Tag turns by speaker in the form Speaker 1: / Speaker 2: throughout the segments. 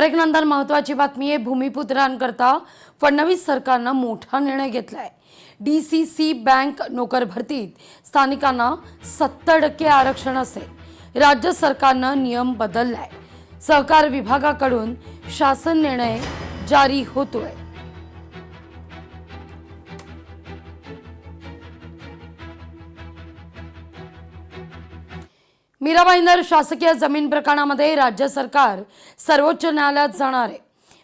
Speaker 1: Break नंतर महत्त्वाची बातमी आहे। भूमिपुत्रांकरता फडणवीस सरकारनं मोठा निर्णय घेतलाय। DCC बँक नोकर भरतीत स्थानिकांना 70% आरक्षण असेल। राज्य सरकारनं नियम बदललाय। सहकार विभागाकडून शासन निर्णय जारी होतोय। मीरा भाईंदर शासकीय जमीन प्रकरणामध्ये राज्य सरकार सर्वोच्च न्यायालयात जाणार आहे।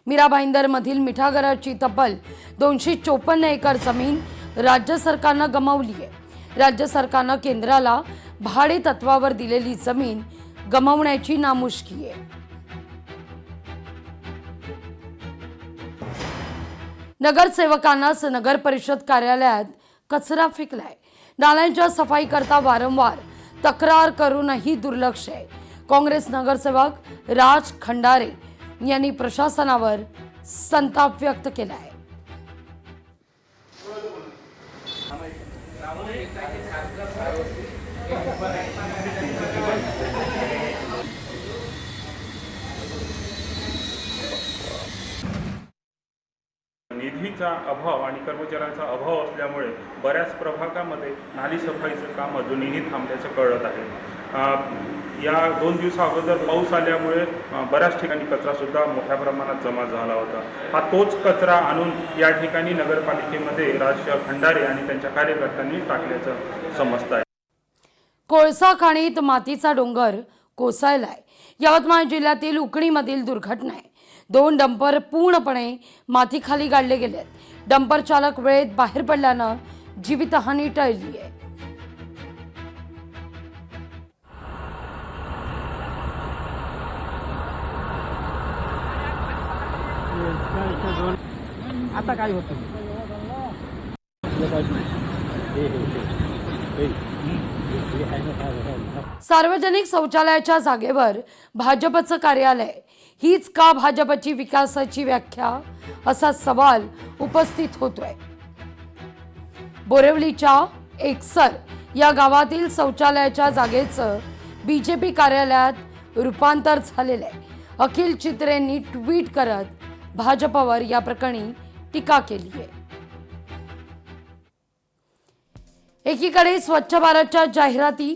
Speaker 1: मीरा भाईंदर मधील मिठागराची तब्बल 254 एकर जमीन राज्य सरकारनं गमावली आहे। राज्य सरकारनं केंद्राला भाडे तत्वावर दिलेली जमीन गमावण्याची नामुष्की आहे। नगरसेवकांनाच नगर परिषद कार्यालयात कचरा फेकलाय। नाल्यांच्या सफाई करता वारंवार तक्रार करूनही दुर्लक्ष आहे। काँग्रेस नगरसेवक राज खंडारे यांनी प्रशासनावर संताप व्यक्त केला आहे।
Speaker 2: निधीचा अभाव आणि कर्मचाऱ्यांचा अभाव असल्यामुळे बऱ्याच प्रभागामध्ये नाली सफाईचं काम अजूनही थांबल्याचं कळत आहे। या 2 दिवसाअगोदर पाऊस आल्यामुळे बऱ्याच ठिकाणी कचरासुद्धा मोठ्या प्रमाणात जमा झाला होता। हा तोच कचरा आणून या ठिकाणी नगरपालिकेमध्ये राज खंडारे आणि त्यांच्या कार्यकर्त्यांनी टाकल्याचं समजतं आहे।
Speaker 1: कोळसा खाणीत मातीचा डोंगर कोसळलाय। यवतमाळ जिल्ह्यातील उकणीमधील दुर्घटना आहे। 2 डंपर पूर्णपणे मातीखाली गाडले गेलेत। डंपर चालक वेळेत बाहेर पडल्यानं जीवितहानी टळली आहे।
Speaker 3: आता काय होतं
Speaker 1: सार्वजनिक शौचालयाच्या जागेवर भाजपचं कार्यालय, हीच का भाजपची विकासाची व्याख्या असा सवाल उपस्थित होतोय। बोरिवलीच्या एकसर या गावातील शौचालयाच्या जागेचं BJP कार्यालयात रूपांतर झालेलं आहे। अखिल चित्रेंनी ट्विट करत भाजपवर या प्रकरणी टीका केली आहे। एकीकडे स्वच्छ भारतच्या जाहिराती,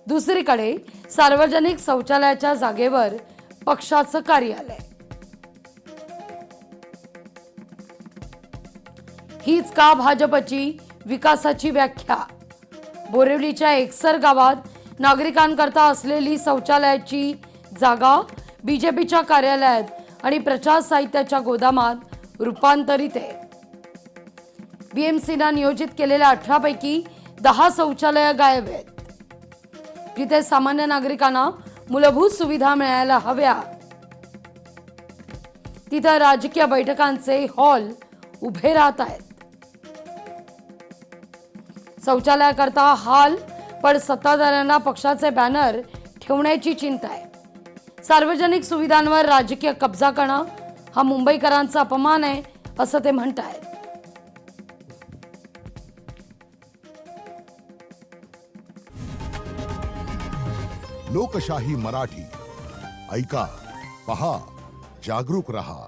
Speaker 1: दुसरीकडे सार्वजनिक शौचालयाच्या जागेवर पक्षाचं कार्यालय, हीच का भाजपची विकासाची व्याख्या। बोरिवलीच्या एकसर गावात नागरिकांकरता असलेली शौचालयाची जागा BJPच्या कार्यालयात आणि प्रचार साहित्याच्या गोदामात रूपांतरित आहे। BMCनं नियोजित केलेल्या 18 पैकी 10 शौचालय गायब आहेत। जिथे सामान्य नागरिकांना मूलभूत सुविधा मिळायला हव्या, तिथे राजकीय बैठकांचे हॉल उभे राहत आहेत। शौचालयाकरता हाल, पण सत्ताधाऱ्यांना पक्षाचे बॅनर ठेवण्याची चिंता आहे। सार्वजनिक सुविधांवर राजकीय कब्जा करणं हा मुंबईकरांचा अपमान आहे असं ते म्हणतायत।
Speaker 4: लोकशाही मराठी ऐका, पहा, जागरूक रहा।